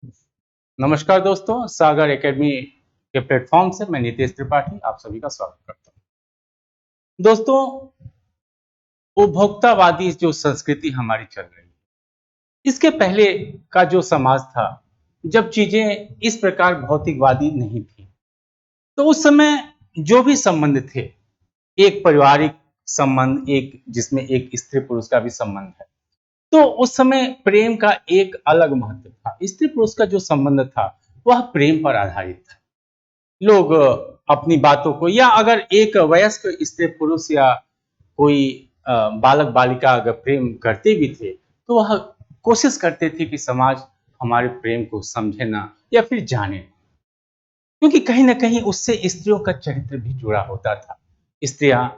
नमस्कार दोस्तों, सागर एकेडमी के प्लेटफॉर्म से मैं नितेश त्रिपाठी आप सभी का स्वागत करता हूं। दोस्तों, उपभोक्तावादी जो संस्कृति हमारी चल रही है, इसके पहले का जो समाज था, जब चीजें इस प्रकार भौतिकवादी नहीं थी, तो उस समय जो भी संबंध थे, एक पारिवारिक संबंध, एक जिसमें एक स्त्री पुरुष का भी संबंध है, तो उस समय प्रेम का एक अलग महत्व था। स्त्री पुरुष का जो संबंध था, वह प्रेम पर आधारित था। लोग अपनी बातों को, या अगर एक वयस्क स्त्री पुरुष या कोई बालक बालिका अगर प्रेम करते भी थे, तो वह कोशिश करते थे कि समाज हमारे प्रेम को समझे ना या फिर जाने, क्योंकि कहीं ना कहीं उससे स्त्रियों का चरित्र भी जुड़ा होता था। स्त्रियां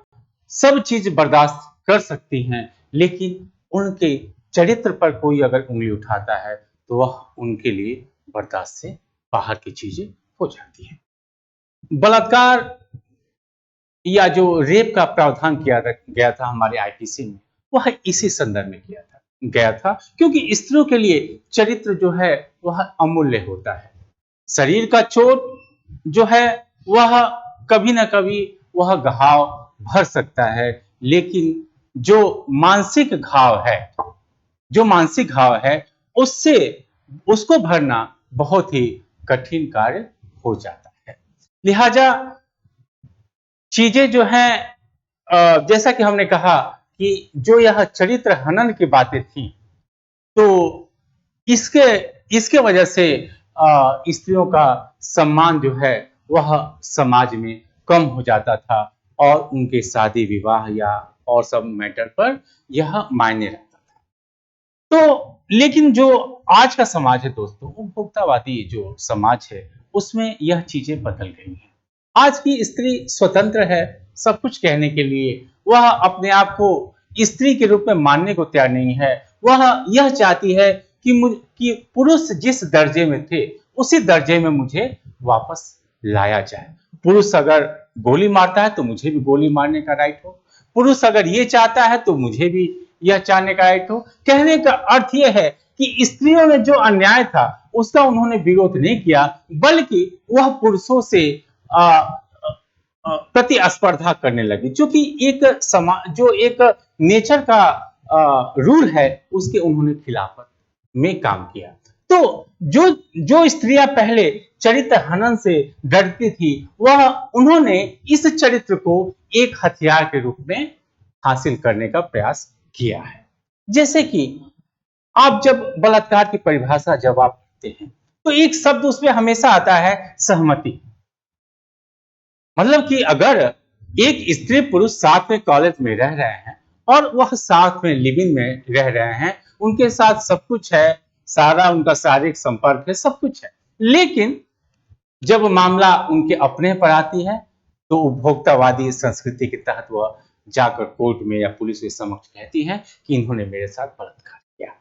सब चीज बर्दाश्त कर सकती हैं, लेकिन उनके चरित्र पर कोई अगर उंगली उठाता है, तो वह उनके लिए बर्दाश्त से बाहर की चीजें हो जाती हैं। बलात्कार या जो रेप का प्रावधान किया गया था हमारे आईपीसी में, वह इसी संदर्भ में गया था, क्योंकि स्त्रियों के लिए चरित्र जो है वह अमूल्य होता है। शरीर का चोट जो है वह कभी ना कभी वह घाव भर सकता है, लेकिन जो मानसिक घाव है उससे उसको भरना बहुत ही कठिन कार्य हो जाता है। लिहाजा चीजें जो हैं, जैसा कि हमने कहा कि जो यह चरित्र हनन की बातें थी, तो इसके इसके वजह से स्त्रियों का सम्मान जो है वह समाज में कम हो जाता था, और उनके शादी विवाह या और सब मैटर पर यह मायने रखता था। तो लेकिन जो आज का समाज है दोस्तों, उपभोक्तावादी जो समाज है, उसमें यह चीजें बदल गई हैं। आज की स्त्री स्वतंत्र है सब कुछ कहने के लिए। वह अपने आप को स्त्री के रूप में मानने को तैयार नहीं है। वह यह चाहती है कि पुरुष जिस दर्जे में थे, उसी दर्जे में मुझे वापस लाया जाए। पुरुष अगर गोली मारता है तो मुझे भी गोली मारने का राइट हो। पुरुष अगर ये चाहता है तो मुझे भी यह चाहने का राइट हो। कहने का अर्थ यह है कि स्त्रियों ने जो अन्याय था उसका उन्होंने विरोध नहीं किया, बल्कि वह पुरुषों से प्रतिस्पर्धा करने लगी, जो कि एक नेचर का रूल है, उसके उन्होंने खिलाफत में काम किया। तो जो जो स्त्रियां पहले चरित्र हनन से डरती थी, वह उन्होंने इस चरित्र को एक हथियार के रूप में हासिल करने का प्रयास किया है। जैसे कि आप जब बलात्कार की परिभाषा जब आप पढ़ते हैं, तो एक शब्द उसमें हमेशा आता है, सहमति। मतलब कि अगर एक स्त्री पुरुष साथ में कॉलेज में रह रहे हैं और वह साथ में लिविंग में रह रहे हैं, उनके साथ सब कुछ है, सारा उनका शारीरिक संपर्क है, सब कुछ है, लेकिन जब मामला उनके अपने पर आती है, तो उपभोक्तावादी संस्कृति के तहत वह जाकर कोर्ट में या पुलिस के समक्ष कहती हैं कि इन्होंने मेरे साथ बलात्कार किया।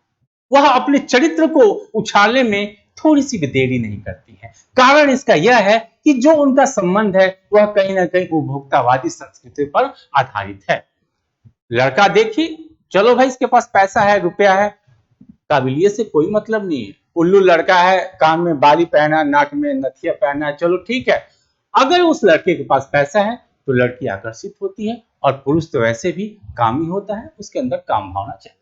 वह अपने चरित्र को उछालने में थोड़ी सी भी देरी नहीं करती है। कारण इसका यह है कि जो उनका संबंध है वह कहीं ना कहीं उपभोक्तावादी संस्कृति पर आधारित है। लड़का देखी, चलो भाई इसके पास पैसा है, रुपया है, काबिलियत से कोई मतलब नहीं है। उल्लू लड़का है, कान में बाली पहना, नाक में नथिया पहना है, चलो ठीक है। अगर उस लड़के के पास पैसा है तो लड़की आकर्षित होती है, और पुरुष तो वैसे भी कामी होता है, उसके अंदर काम भावना चाहिए।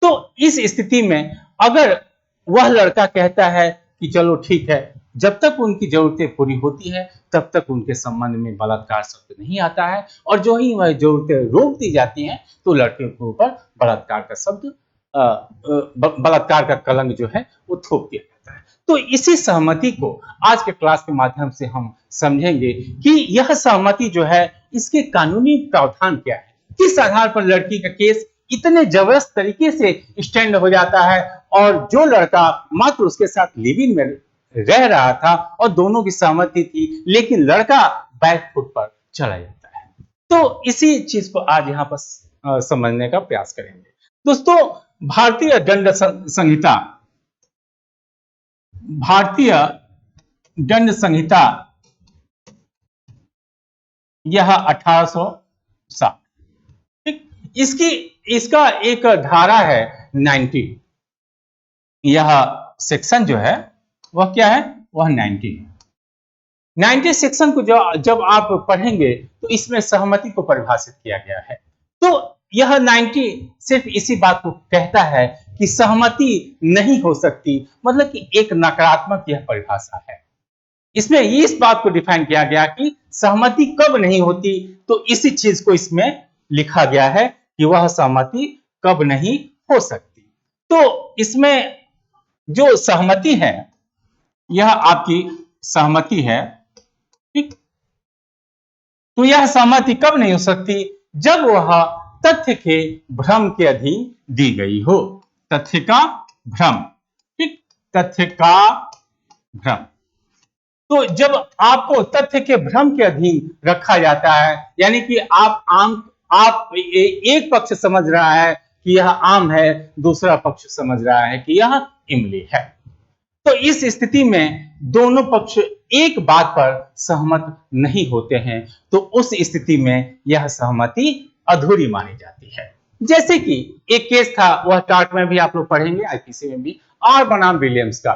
तो इस स्थिति में अगर वह लड़का कहता है कि चलो ठीक है, जब तक उनकी जरूरतें पूरी होती है तब तक उनके संबंध में बलात्कार शब्द नहीं आता है, और जो ही वह जरूरतें रोक दी जाती हैं तो लड़के के ऊपर बलात्कार का शब्द, बलात्कार का कलंक जो है वो थोप दिया जाता है। तो इसी सहमति को आज के क्लास के माध्यम से हम समझेंगे कि यह सहमति जो है, इसके कानूनी प्रावधान क्या है, किस आधार पर लड़की का केस इतने जबरदस्त तरीके से स्टैंड हो जाता है, और जो लड़का मात्र उसके साथ लिविंग में रह रहा था और दोनों की सहमति थी, लेकिन लड़का बैक फुट पर चला जाता है। तो इसी चीज को आज यहाँ पर समझने का प्रयास करेंगे। दोस्तों, भारतीय दंड संहिता भारतीय दंड संहिता यह 1860, ठीक, इसका एक धारा है 90, यह सेक्शन जो है वह क्या है, वह 90 है। 90 सेक्शन को जब आप पढ़ेंगे तो इसमें सहमति को परिभाषित किया गया है। तो यह 90 सिर्फ इसी बात को कहता है कि सहमति नहीं हो सकती, मतलब कि एक नकारात्मक यह परिभाषा है। इसमें इस बात को डिफाइन किया गया कि सहमति कब नहीं होती, तो इसी चीज को इसमें लिखा गया है कि वह सहमति कब नहीं हो सकती। तो इसमें जो सहमति है, यह आपकी सहमति है, ठीक। तो यह सहमति कब नहीं हो सकती, जब वह तथ्य के भ्रम के अधीन दी गई हो। तथ्य का भ्रम, ठीक, तथ्य का भ्रम। तो जब आपको तथ्य के भ्रम के अधीन रखा जाता है, यानी कि आप एक पक्ष समझ रहा है कि यह आम है, दूसरा पक्ष समझ रहा है कि यह इमली है, तो इस स्थिति में दोनों पक्ष एक बात पर सहमत नहीं होते हैं, तो उस स्थिति में यह सहमति अधूरी मानी जाती है। जैसे कि एक केस था, वह टार्ट में भी आप लोग पढ़ेंगे, आईपीसी में भी, आर बनाम विलियम्स का।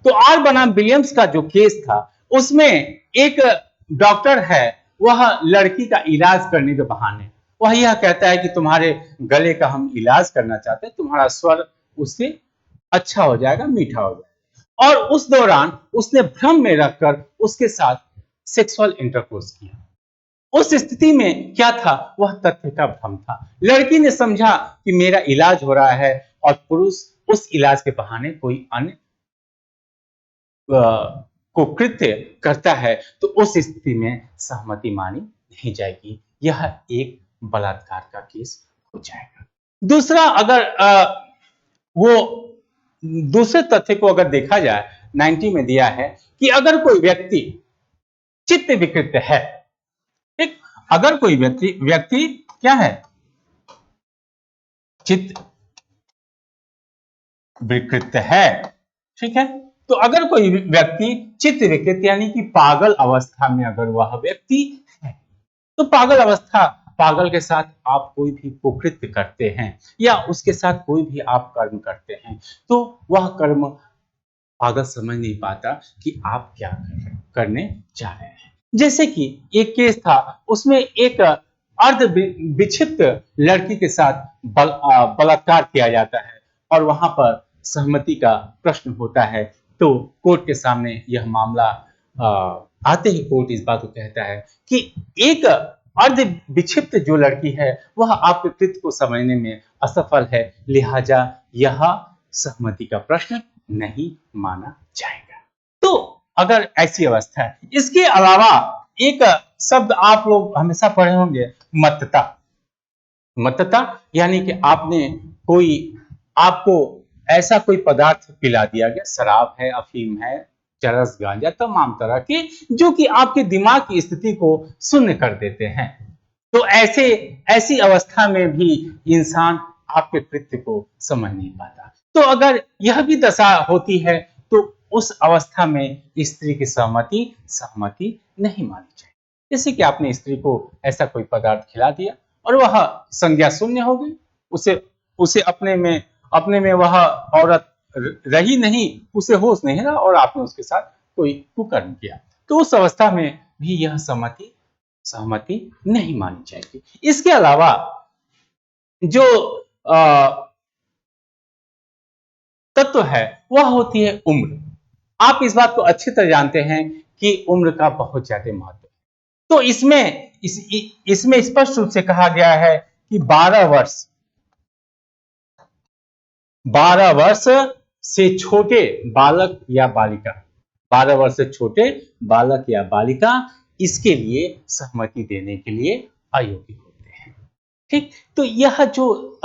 तो आर बनाम विलियम्स का जो केस था, उसमें एक डॉक्टर है, वह लड़की का इलाज करने के बहाने वह यह कहता है कि तुम्हारे गले का हम इलाज करना चाहते हैं, तुम्हारा स्वर उससे अच्छा हो जाएगा, मीठा हो जाएगा। और उस दौरान उसने भ्रम में रखकर उसके साथ सेक्सुअल इंटरकोर्स किया। उस स्थिति में क्या था, वह तथ्य का भ्रम था। लड़की ने समझा कि मेरा इलाज हो रहा है, और पुरुष उस इलाज के बहाने कोई अन्य को कृत्य करता है, तो उस स्थिति में सहमति मानी नहीं जाएगी, यह एक बलात्कार का केस हो जाएगा। दूसरा, अगर वो दूसरे तथ्य को अगर देखा जाए, 90 में दिया है कि अगर कोई व्यक्ति चित्त विकृत है, ठीक, अगर कोई व्यक्ति क्या है, चित्त विकृत है, ठीक है। तो अगर कोई व्यक्ति चित्त विकृत यानी कि पागल अवस्था में अगर वह व्यक्ति है, तो पागल अवस्था, पागल के साथ आप कोई भी कुकृत्य करते हैं या उसके साथ कोई भी आप कर्म करते हैं, तो वह कर्म पागल समझ नहीं पाता कि आप क्या करने जा रहे हैं। जैसे कि एक केस था, उसमें एक अर्ध विक्षिप्त लड़की के साथ बलात्कार किया जाता है, और वहां पर सहमति का प्रश्न होता है। तो कोर्ट के सामने यह मामला आते ही कोर्ट इस बात को कहता है कि एक अर्ध विक्षिप्त जो लड़की है, वह आपके कृत्य को समझने में असफल है, लिहाजा यह सहमति का प्रश्न नहीं माना जाएगा। तो अगर ऐसी अवस्था है, इसके अलावा एक शब्द आप लोग हमेशा पढ़े होंगे, मत्तता। मत्तता यानी कि आपको ऐसा कोई पदार्थ पिला दिया गया, शराब है, अफीम है, चरस, गांजा, तमाम तरह के, जो कि आपके दिमाग की स्थिति को शून्य कर देते हैं। तो ऐसी अवस्था में भी इंसान आपके कृत्य को समझ नहीं पाता। तो अगर यह भी दशा होती है, तो उस अवस्था में स्त्री की सहमति नहीं मानी जाए। जैसे कि आपने स्त्री को ऐसा कोई पदार्थ खिला दिया और वह संज्ञा शून्य हो गई, उसे अपने में वह औरत रही नहीं, उसे होश नहीं रहा, और आपने उसके साथ कोई कुकर्म किया, तो उस अवस्था में भी यह सहमति नहीं मानी जाएगी। इसके अलावा जो तत्व है, वह होती है उम्र। आप इस बात को अच्छी तरह जानते हैं कि उम्र का बहुत ज्यादा महत्व है। तो इसमें स्पष्ट रूप से कहा गया है कि 12 वर्ष से छोटे बालक या बालिका, 12 वर्ष से छोटे बालक या बालिका इसके लिए सहमति देने के लिए अयोग्य होते हैं, ठीक। तो यह जो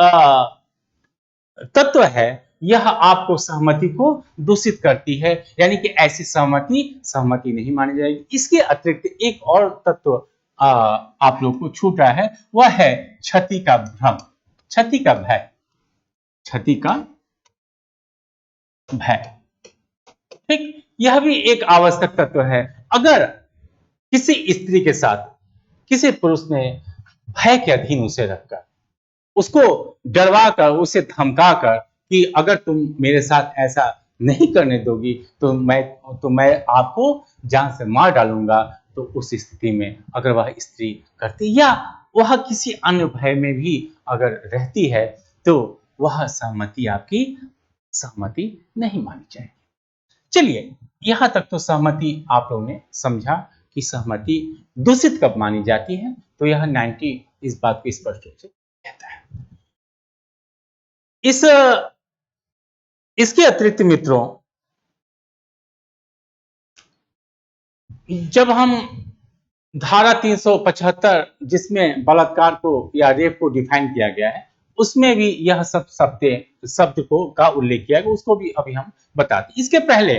तत्व है, यह आपको सहमति को दूषित करती है, यानी कि ऐसी सहमति नहीं मानी जाएगी। इसके अतिरिक्त एक और तत्व आप लोग को छूट रहा है, वह है क्षति का भ्रम, क्षति का भय, क्षति का भय, ठीक। यह भी एक आवश्यक तत्व है। अगर किसी स्त्री के साथ किसी पुरुष ने भय के अधीन उसे रखकर, उसको डरवा कर, उसे धमका कर कि अगर तुम मेरे साथ ऐसा नहीं करने दोगी तो मैं आपको जान से मार डालूंगा। तो उस स्थिति में अगर वह स्त्री करती या वह किसी अन्य भय में भी अगर रहती है तो वह सहमति आपकी सहमति नहीं मानी जाएगी। चलिए, यहां तक तो सहमति आप लोगों ने समझा कि सहमति दूषित कब मानी जाती है। तो यह 90 इस बात को स्पष्ट रूप से कहता है। इसके अतिरिक्त मित्रों, जब हम धारा 375 जिसमें बलात्कार को या रेप को डिफाइन किया गया है, उसमें भी यह सब शब्द को का उल्लेख किया गया, उसको भी अभी हम बताते। इसके पहले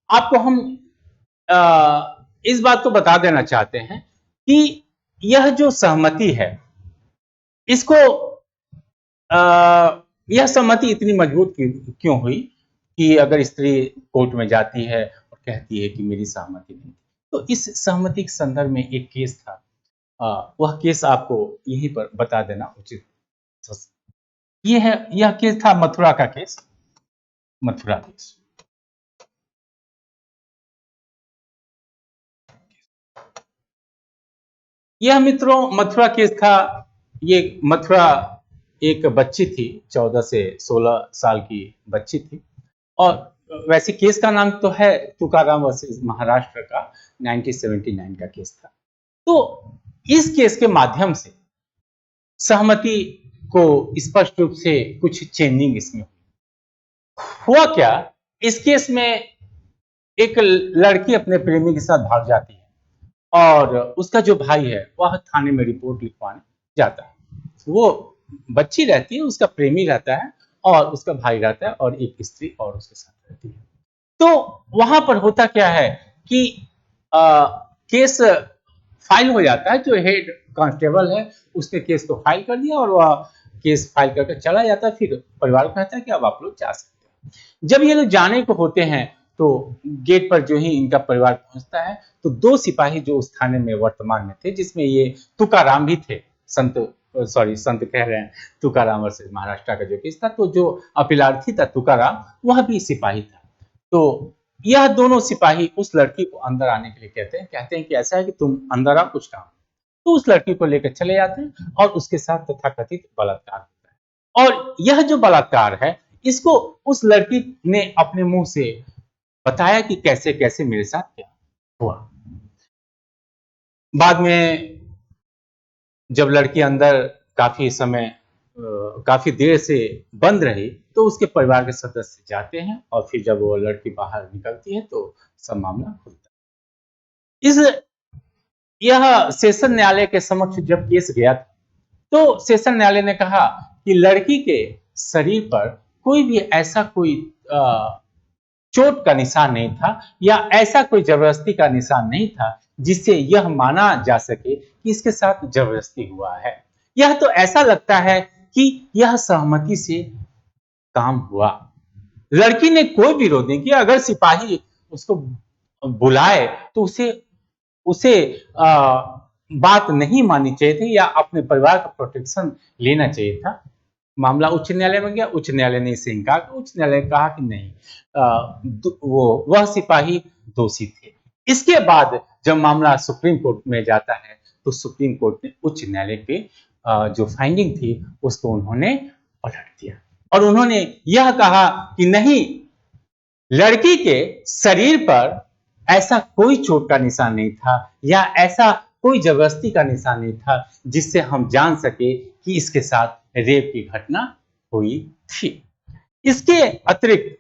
आपको हम इस बात को बता देना चाहते हैं कि यह जो सहमति है, इसको यह सहमति इतनी मजबूत क्यों हुई कि अगर स्त्री कोर्ट में जाती है और कहती है कि मेरी सहमति नहीं, तो इस सहमति के संदर्भ में एक केस था। वह केस आपको यहीं पर बता देना उचित। यह केस था मथुरा का केस, मथुरा केस। यह मित्रों मथुरा केस था। ये मथुरा एक बच्ची थी, 14 से 16 साल की बच्ची थी, और वैसे केस का नाम तो है तुकाराम वर्सेस महाराष्ट्र का 1979 का केस था। तो इस केस के माध्यम से सहमति को स्पष्ट रूप से कुछ चेंजिंग इसमें हुआ। क्या, इस केस में एक लड़की अपने प्रेमी के साथ भाग जाती है और उसका जो भाई है वह थाने में रिपोर्ट लिखवाने जाता है। वो बच्ची रहती है, उसका प्रेमी रहता है और उसका भाई रहता है और एक स्त्री और उसके साथ रहती है। तो वहां पर होता क्या है कि केस फाइल हो जाता है। जो हेड कांस्टेबल है उसने केस को फाइल कर दिया और वह केस फाइल करके चला जाता है। फिर परिवार को कहता है कि अब आप लोग जा सकते हैं। जब ये लोग जाने को होते हैं तो गेट पर जो ही इनका परिवार पहुंचता है तो 2 सिपाही जो उस थाने में वर्तमान में थे, जिसमें ये तुकाराम भी थे, संत कह रहे हैं, तुकाराम वर्सेस महाराष्ट्र का जो केस था, तो जो अपीलार्थी था तुकाराम वह भी सिपाही था। तो यह दोनों सिपाही उस लड़की को अंदर आने के लिए कहते हैं कि ऐसा है कि तुम अंदर आओ, कुछ काम। तो उस लड़की को लेकर चले जाते हैं और उसके साथ तथाकथित बलात्कार होता है। और यह जो बलात्कार है, इसको उस लड़की ने अपने मुंह से बताया कि कैसे कैसे मेरे साथ क्या हुआ। बाद में जब लड़की अंदर काफी देर से बंद रही तो उसके परिवार के सदस्य जाते हैं और फिर जब वो लड़की बाहर निकलती है तो सब मामला खुलता है। यह सेशन न्यायालय के समक्ष जब केस गया तो सेशन न्यायालय ने कहा कि लड़की के शरीर पर कोई भी ऐसा कोई चोट का निशान नहीं था या ऐसा कोई जबरदस्ती का निशान नहीं था जिससे यह माना जा सके कि इसके साथ जबरदस्ती हुआ है। यह तो ऐसा लगता है कि यह सहमति से काम हुआ। लड़की ने कोई विरोध नहीं किया। अगर सिपाही उसको बुलाए तो उसे बात नहीं माननी चाहिए थी या अपने परिवार का प्रोटेक्शन लेना चाहिए था। मामला उच्च न्यायालय में गया, उच्च न्यायालय ने इसे इनकार किया। उच्च न्यायालय ने कहा कि नहीं, वह सिपाही दोषी थे। इसके बाद जब मामला सुप्रीम कोर्ट में जाता है तो सुप्रीम कोर्ट ने उच्च न्यायालय पे जो फाइंडिंग थी उसको उन्होंने पलट दिया और उन्होंने यह कहा कि नहीं, लड़की के शरीर पर ऐसा कोई चोट का निशान नहीं था या ऐसा कोई जबरदस्ती का निशान नहीं था जिससे हम जान सके कि इसके साथ रेप की घटना हुई थी। इसके अतिरिक्त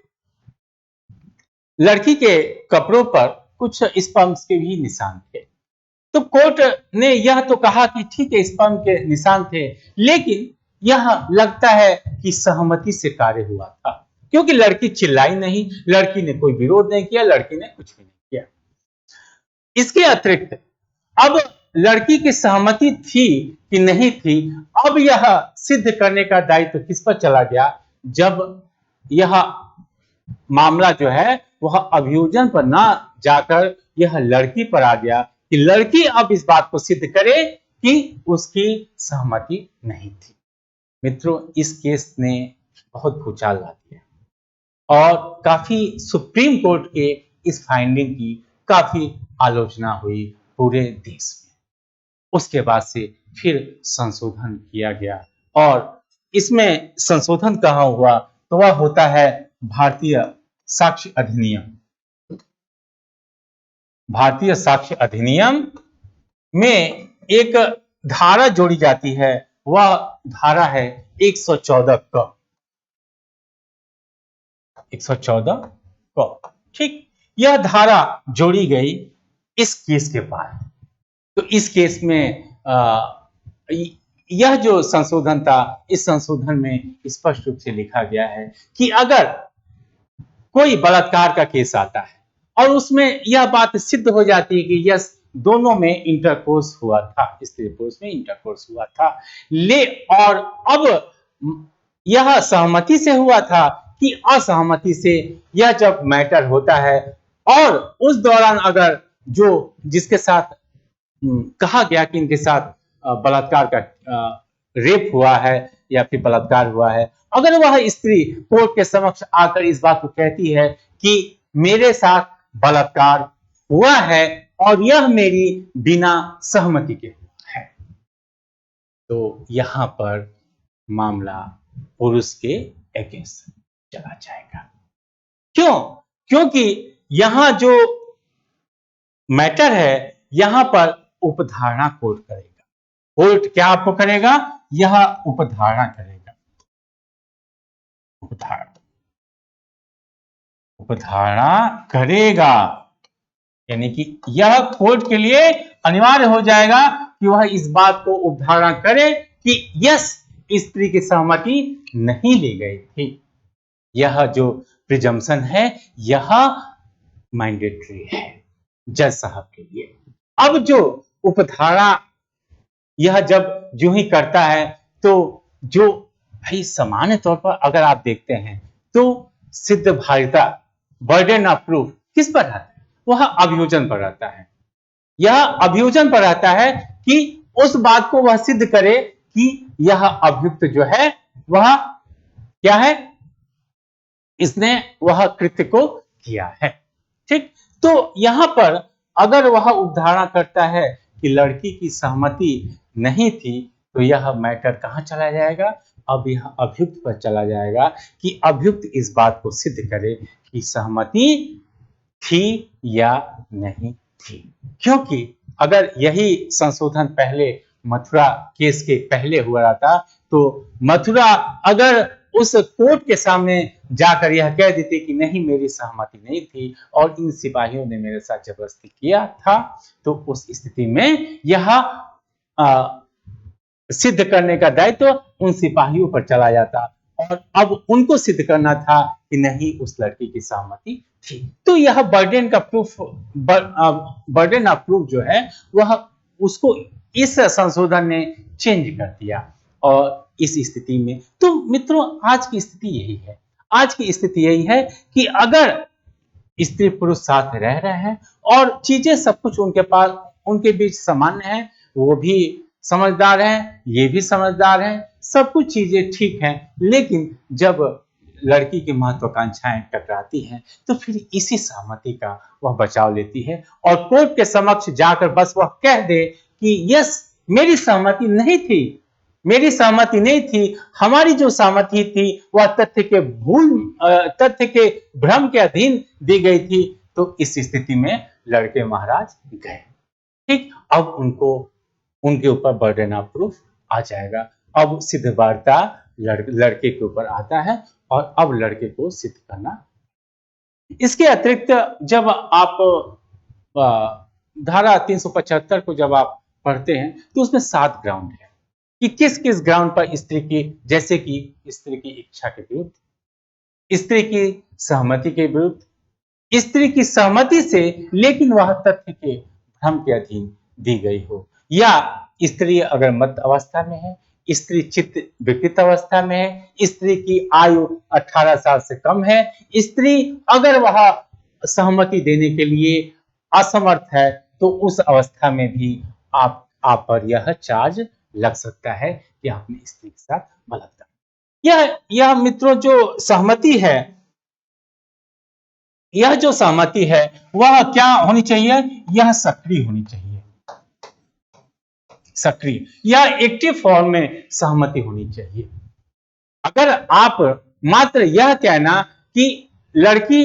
लड़की के कपड़ों पर कुछ स्पर्म्स के भी निशान थे। तो कोर्ट ने यह तो कहा कि ठीक है, स्पर्म के निशान थे, लेकिन यह लगता है कि सहमति से कार्य हुआ था क्योंकि लड़की चिल्लाई नहीं, लड़की ने कोई विरोध नहीं किया, लड़की ने कुछ भी नहीं किया। इसके अतिरिक्त अब लड़की की सहमति थी कि नहीं थी, अब यह सिद्ध करने का दायित्व किस पर चला गया। जब यह मामला जो है वह अभियोजन पर ना जाकर यह लड़की पर आ गया कि लड़की अब इस बात को सिद्ध करे कि उसकी सहमति नहीं थी। मित्रों, इस केस ने बहुत भूचाल ला दिया। और काफी सुप्रीम कोर्ट के इस फाइंडिंग की काफी आलोचना हुई पूरे देश में। उसके बाद से फिर संशोधन किया गया और इसमें संशोधन कहाँ हुआ तो वह होता है भारतीय साक्ष्य अधिनियम। भारतीय साक्ष्य अधिनियम में एक धारा जोड़ी जाती है, वह धारा है 114 क। 114 क, ठीक। यह धारा जोड़ी गई इस केस के बाद। तो इस केस में यह जो संशोधन था, इस संशोधन में स्पष्ट रूप से लिखा गया है कि अगर कोई बलात्कार का केस आता है और उसमें यह बात सिद्ध हो जाती है कि यस दोनों में इंटरकोर्स हुआ था, स्त्री पुरुष में इंटरकोर्स हुआ था, और अब यह सहमति से हुआ था कि असहमति से, यह जब मैटर होता है और उस दौरान अगर जो जिसके साथ कहा गया कि इनके साथ बलात्कार का रेप हुआ है या फिर बलात्कार हुआ है, अगर वह स्त्री कोर्ट के समक्ष आकर इस बात को कहती है कि मेरे साथ बलात्कार हुआ है और यह मेरी बिना सहमति के हुआ है, तो यहां पर मामला पुरुष के अगेंस्ट चला जाएगा। क्यों? क्योंकि यहां जो मैटर है, यहां पर उपधारणा कोर्ट करेगा। कोर्ट क्या आपको करेगा? यह उपधारणा करेगा। उपधारणा करेगा, यानी कि यह कोर्ट के लिए अनिवार्य हो जाएगा कि वह इस बात को उपधारणा करे कि यस स्त्री की सहमति नहीं ली गई थी। यह जो प्रिजम्पशन है यह मैंडेटरी है जज साहब के लिए। अब जो उपधारणा यह जब जो ही करता है तो जो भाई सामान्य तौर पर अगर आप देखते हैं तो सिद्ध भारिता, बर्डन ऑफ प्रूफ किस पर रहता है? वह अभियोजन पर रहता है। यह अभियोजन पर रहता है कि उस बात को वह सिद्ध करे कि यह अभियुक्त जो है वह क्या है, इसने वह कृत्य को किया है, ठीक। तो यहां पर अगर वह उपधारणा करता है कि लड़की की सहमति नहीं थी, तो यह मैटर कहां चला जाएगा? अब यह अभियुक्त पर चला जाएगा कि अभियुक्त इस बात को सिद्ध करे कि सहमति थी या नहीं थी। क्योंकि अगर यही संशोधन पहले मथुरा केस के पहले हुआ था, तो मथुरा अगर उस कोर्ट के सामने जाकर यह कह देती कि नहीं मेरी सहमति नहीं थी और इन सिपाहियों ने मेरे साथ जबरदस्ती किया था, तो उस स्थिति में यह सिद्ध करने का दायित्व उन सिपाहियों पर चला जाता और अब उनको सिद्ध करना था कि नहीं उस लड़की की सहमति थी। तो यह बर्डन का प्रूफ, बर्डन ऑफ प्रूफ जो है वह उसको इस संशोधन ने चेंज कर दिया। और इस स्थिति में तो मित्रों आज की स्थिति यही है, आज की स्थिति यही है कि अगर स्त्री पुरुष साथ रह रहे हैं और चीजें सब कुछ उनके पास उनके बीच सामान्य है, वो भी समझदार हैं, ये भी समझदार हैं, सब कुछ चीजें ठीक हैं, लेकिन जब लड़की की महत्वाकांक्षाएं टकराती हैं तो फिर इसी सहमति का वह बचाव लेती है और कोर्ट के समक्ष जाकर बस वह कह दे कि यस मेरी सहमति नहीं थी, मेरी सहमति नहीं थी, हमारी जो सहमति थी वह तथ्य के भ्रम के अधीन दी गई थी। तो इस स्थिति में लड़के महाराज गए, ठीक। अब उनको उनके ऊपर बर्डन ऑफ प्रूफ आ जाएगा। अब सिद्ध वार्ता लड़के के ऊपर आता है और अब लड़के को सिद्ध करना। इसके अतिरिक्त जब आप धारा 375 को जब आप पढ़ते हैं तो उसमें 7 ग्राउंड है कि किस किस ग्राउंड पर स्त्री की, जैसे कि स्त्री की इच्छा के विरुद्ध, स्त्री की सहमति के विरुद्ध, स्त्री की सहमति से लेकिन वह तथ्य के भ्रम के अधीन दी गई हो, या स्त्री अगर मत अवस्था में है, स्त्री चित्त विकृत अवस्था में है, स्त्री की आयु 18 साल से कम है, स्त्री अगर वह सहमति देने के लिए असमर्थ है, तो उस अवस्था में भी आप पर यह चार्ज लग सकता है कि आपने स्त्री के साथ बलात्कार। यह मित्रों जो सहमति है यह जो सहमति है वह क्या होनी चाहिए, यह सक्रिय होनी चाहिए, सक्रिय या एक्टिव फॉर्म में सहमति होनी चाहिए। अगर आप मात्र यह कहना कि लड़की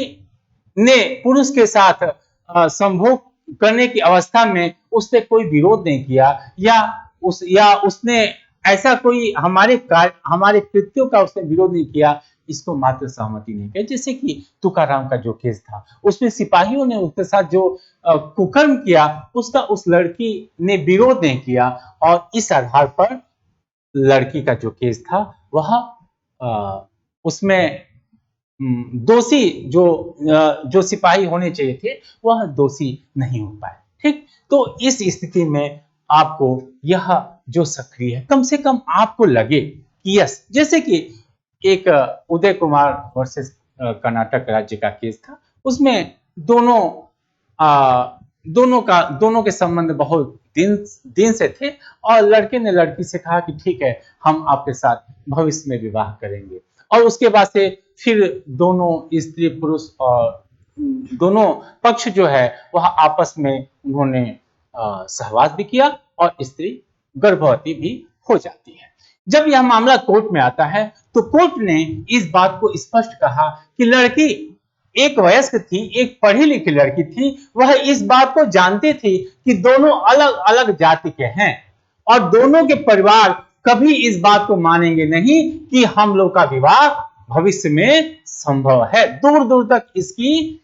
ने पुरुष के साथ संभोग करने की अवस्था में उसने कोई विरोध नहीं किया या उसने ऐसा कोई हमारे कृत्यों का उसने विरोध नहीं किया, इसको मात्र सहमति नहीं किया। जैसे कि तुकाराम का जो केस था, उसमें सिपाहियों ने उसके साथ जो कुकर्म किया उसका उस लड़की ने विरोध नहीं किया और इस आधार पर लड़की का जो केस था वह उसमें दोषी जो सिपाही होने चाहिए थे वह दोषी नहीं हो पाए। ठीक, तो इस स्थिति में आपको यह जो सक्रिय है, कम से कम आपको लगे कि यस, जैसे कि एक उदय कुमार वर्सेस कर्नाटक राज्य का केस था, उसमें दोनों के संबंध बहुत दिन से थे और लड़के ने लड़की से कहा कि ठीक है, हम आपके साथ भविष्य में विवाह करेंगे। और उसके बाद से फिर दोनों स्त्री पुरुष और दोनों पक्ष जो है वह आपस में उन्होंने सहवास भी किया और स्त्री गर्भवती भी हो जाती है। जब यह मामला कोर्ट में आता है तो कोर्ट ने इस बात को स्पष्ट कहा कि लड़की एक वयस्क थी, एक पढ़ी लिखी लड़की थी, वह इस बात को जानती थी कि दोनों अलग अलग जाति के हैं और दोनों के परिवार कभी इस बात को मानेंगे नहीं कि हम लोग का विवाह भविष्य में संभव है। दूर दूर तक इसकी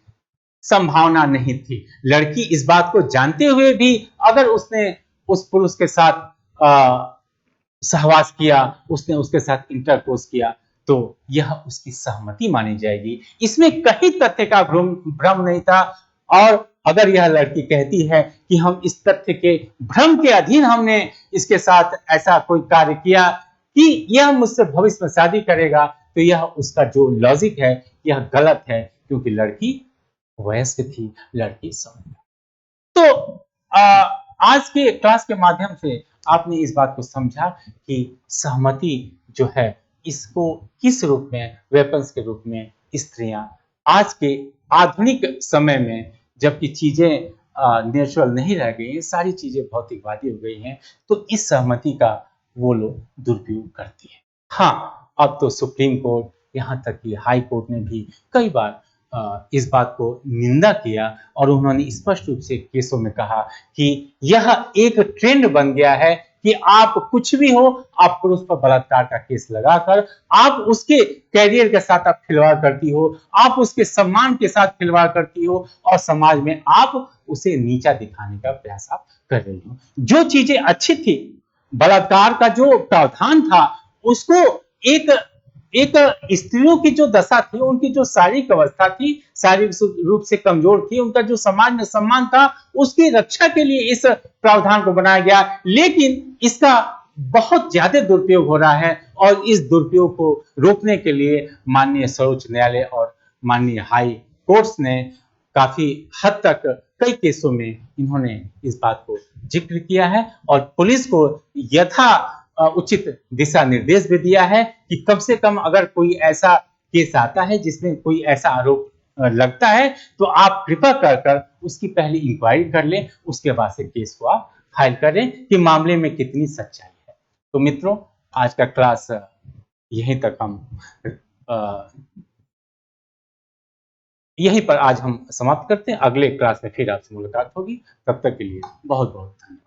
संभावना नहीं थी। लड़की इस बात को जानते हुए भी अगर उसने उस पुरुष के साथ सहवास किया, उसने उसके साथ इंटरकोर्स किया, तो यह उसकी सहमति मानी जाएगी। इसमें कहीं तथ्य का भ्रम नहीं था। और अगर यह लड़की कहती है कि हम इस तथ्य के भ्रम के अधीन हमने इसके साथ ऐसा कोई कार्य किया कि यह मुझसे भविष्य में शादी करेगा, तो यह उसका जो लॉजिक है यह गलत है, क्योंकि लड़की वयस्क थी, लड़की समझ। तो आज के क्लास के माध्यम से आपने इस बात को समझा कि सहमति जो है इसको किस रूप में, वेपन्स के रूप में स्त्रियां आज के आधुनिक समय में, जबकि चीजें नेचुरल नहीं रह गई हैं, सारी चीजें भौतिकवादी हो गई हैं, तो इस सहमति का वो लोग दुरुपयोग करती है। हाँ, अब तो सुप्रीम कोर्ट, यहाँ तक कि हाई कोर्ट ने भी कई बार इस बात को निंदा किया और उन्होंने स्पष्ट रूप से केसों में कहा कि यह एक ट्रेंड बन गया है कि आप कुछ भी हो, आप पुरुष पर बलात्कार का केस लगाकर आप उसके कैरियर के साथ आप खिलवाड़ करती हो, आप उसके सम्मान के साथ खिलवाड़ करती हो और समाज में आप उसे नीचा दिखाने का प्रयास आप कर रही हो। जो चीजें अच्छी थी, बलात्कार का जो प्रावधान था, उसको एक एक स्त्रियों की जो दशा थी, उनकी जो शारीरिक अवस्था थी, शारीरिक रूप से कमजोर थी, उनका जो समाज में सम्मान था, उसकी रक्षा के लिए इस प्रावधान को बनाया गया। लेकिन इसका बहुत ज्यादा दुरुपयोग हो रहा है और इस दुरुपयोग को रोकने के लिए माननीय सर्वोच्च न्यायालय और माननीय हाई कोर्ट्स ने काफी हद तक कई केसों में इन्होंने इस बात को जिक्र किया है और पुलिस को यथा उचित दिशा निर्देश भी दिया है कि कम से कम अगर कोई ऐसा केस आता है जिसमें कोई ऐसा आरोप लगता है, तो आप कृपा कर उसकी पहले इंक्वायरी कर लें, उसके बाद से केस को आप फाइल करें कि मामले में कितनी सच्चाई है। तो मित्रों, आज का क्लास यहीं तक यहीं पर आज हम समाप्त करते हैं। अगले क्लास में फिर आपसे मुलाकात होगी। तब तक के लिए बहुत बहुत धन्यवाद।